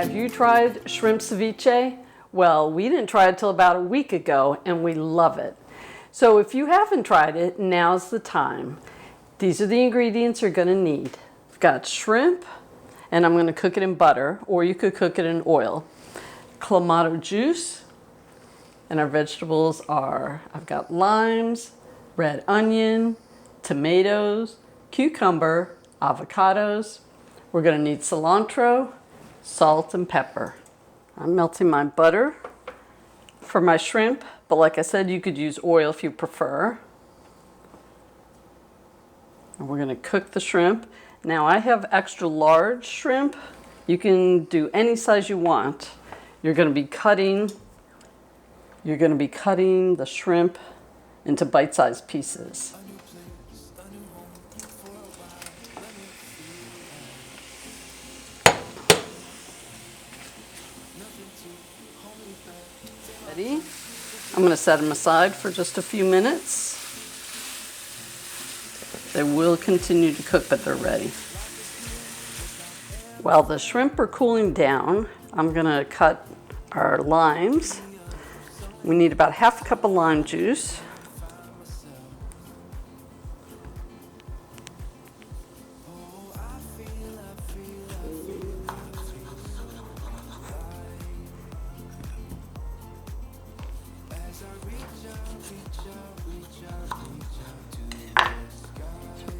Have you tried shrimp ceviche? Well, we didn't try it till about a week ago and we love it. So if you haven't tried it, now's the time. These are the ingredients you're gonna need. I've got shrimp, and I'm gonna cook it in butter, or you could cook it in oil. Clamato juice, and our vegetables are, I've got limes, red onion, tomatoes, cucumber, avocados. We're gonna need cilantro, salt, and pepper. I'm melting my butter for my shrimp, but like I said, you could use oil if you prefer. And we're gonna cook the shrimp. Now I have extra large shrimp. You can do any size you want. You're gonna be cutting the shrimp into bite-sized pieces. Ready? I'm going to set them aside for just a few minutes. They will continue to cook, but they're ready. While the shrimp are cooling down, I'm going to cut our limes. We need about half a cup of lime juice.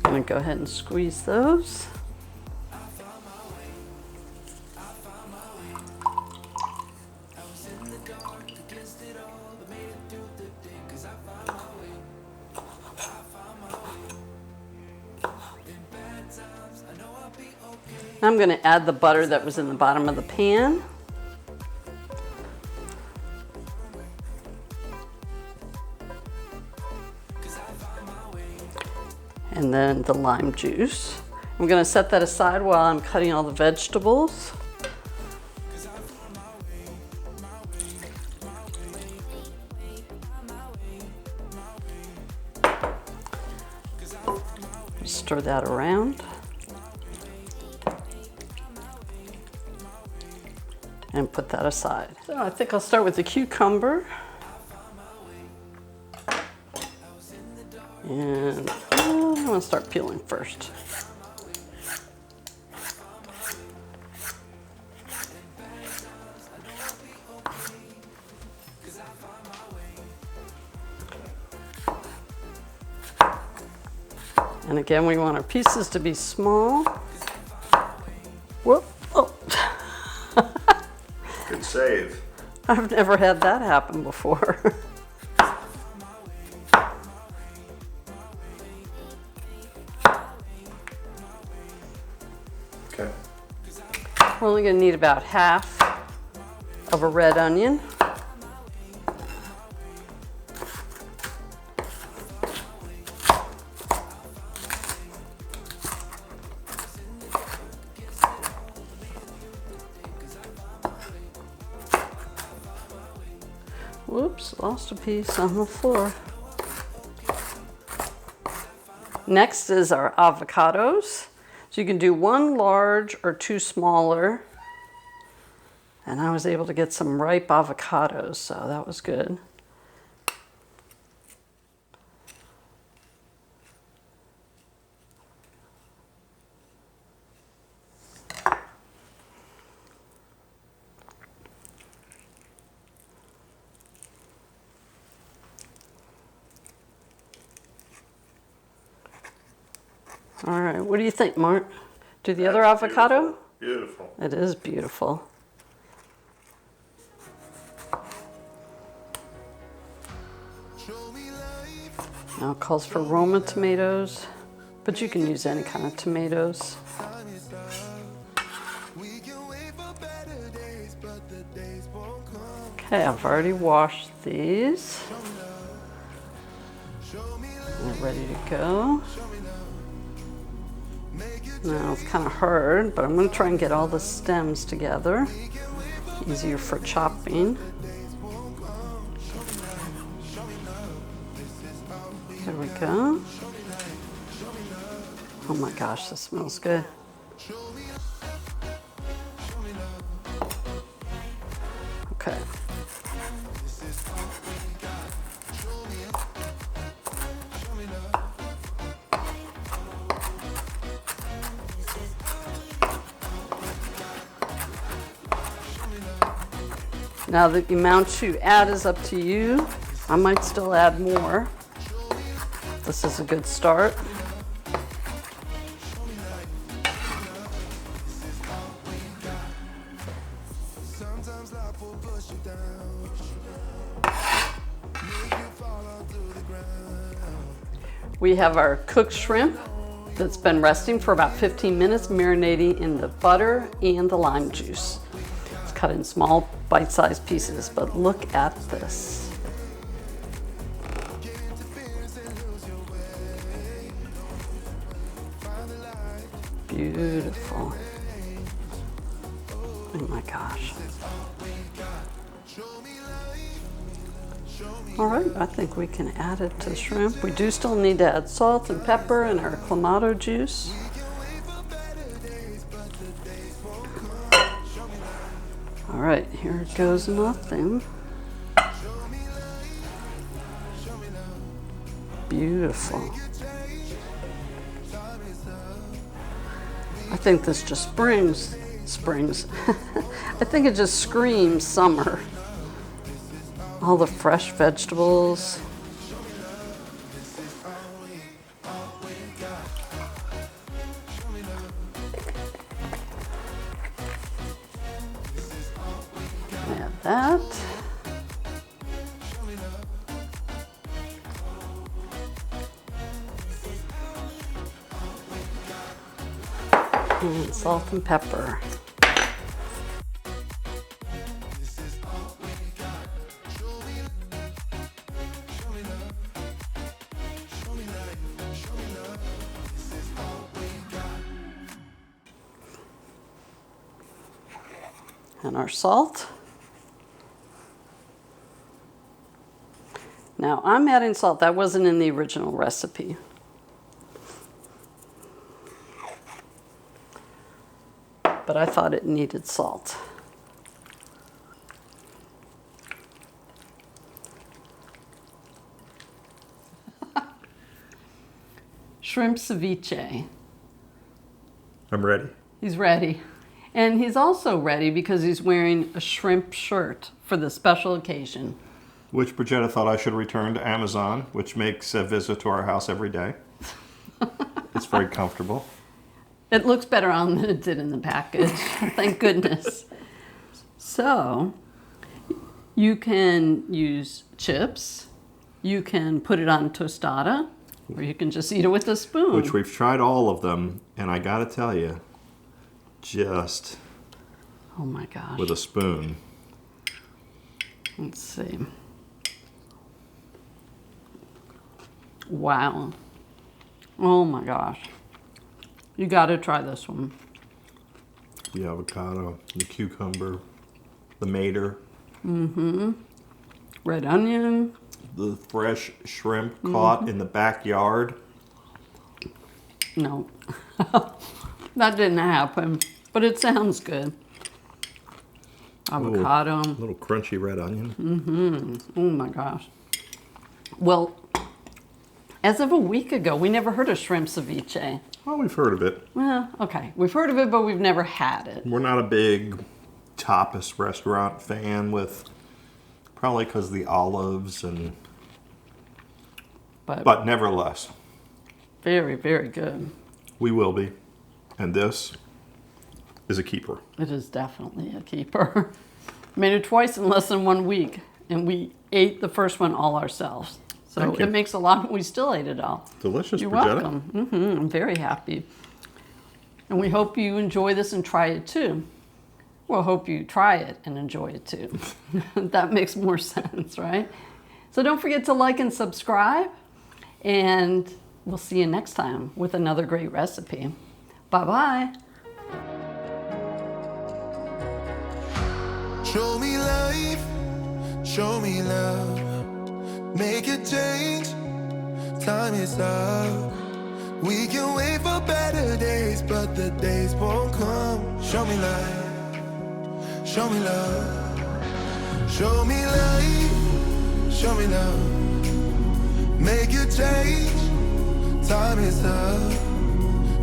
I'm going to go ahead and squeeze those. I'm going to add the butter that was in the bottom of the pan. And then the lime juice. I'm going to set that aside while I'm cutting all the vegetables. Stir that around. And put that aside. So I think I'll start with the cucumber. And I'm going to start peeling first. And again, we want our pieces to be small. Whoop. Oh. Good save. I've never had that happen before. Okay. We're only going to need about half of a red onion. Whoops, lost a piece on the floor. Next is our avocados. So you can do one large or two smaller. And I was able to get some ripe avocados, so that was good. All right, what do you think, Mark? Do the other avocado? Beautiful. It is beautiful. Now it calls for Roma tomatoes, but you can use any kind of tomatoes. Okay, I've already washed these. They're ready to go. Now it's kind of hard, but I'm going to try and get all the stems together. Easier for chopping. There we go. Oh my gosh, this smells good. Okay. Now the amount you add is up to you. I might still add more. This is a good start. We have our cooked shrimp that's been resting for about 15 minutes, marinating in the butter and the lime juice. It's cut in small bite-sized pieces, but look at this. Beautiful. Oh my gosh. All right, I think we can add it to the shrimp. We do still need to add salt and pepper and our Clamato juice. All right, here goes nothing. Beautiful. I think this just springs. I think it just screams summer. All the fresh vegetables. Add that. And salt and pepper. And our salt. Now I'm adding salt. That wasn't in the original recipe. But I thought it needed salt. Shrimp ceviche. I'm ready. He's ready. And he's also ready because he's wearing a shrimp shirt for the special occasion. Which Bridgetta thought I should return to Amazon, which makes a visit to our house every day. It's very comfortable. It looks better on than it did in the package. Thank goodness. So, you can use chips. You can put it on tostada, or you can just eat it with a spoon. Which we've tried all of them, and I gotta tell you, just oh my gosh. with a spoon. Let's see. Wow. Oh my gosh. You gotta try this one. The avocado, the cucumber, the mater. Mm-hmm. Red onion. The fresh shrimp caught in the backyard. No. That didn't happen, but it sounds good. Avocado. A little crunchy red onion. Mm-hmm. Oh my gosh. Well, as of a week ago, we never heard of shrimp ceviche. Well, we've heard of it. Well, okay. We've heard of it, but we've never had it. We're not a big tapas restaurant fan with, probably because of the olives and, but nevertheless. Very, very good. We will be. And this is a keeper. It is definitely a keeper. Made it twice in less than 1 week, and we ate the first one all ourselves. So it makes a lot, we still ate it all. Delicious, You're Bridgetta. welcome. I'm very happy. And we hope you enjoy this and try it too. Well, hope you try it and enjoy it too. That makes more sense, right? So don't forget to like and subscribe, and we'll see you next time with another great recipe. Bye-bye. Show me life, show me love, make a change, time is up. We can wait for better days, but the days won't come. Show me life, show me love, Show me light, show me love. Make a change, time is up.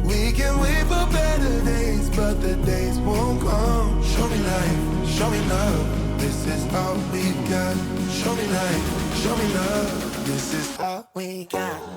We can wait for better days, but the days won't come. Show me light, show me love. This is all we got. Show me light, show me love. This is all we got.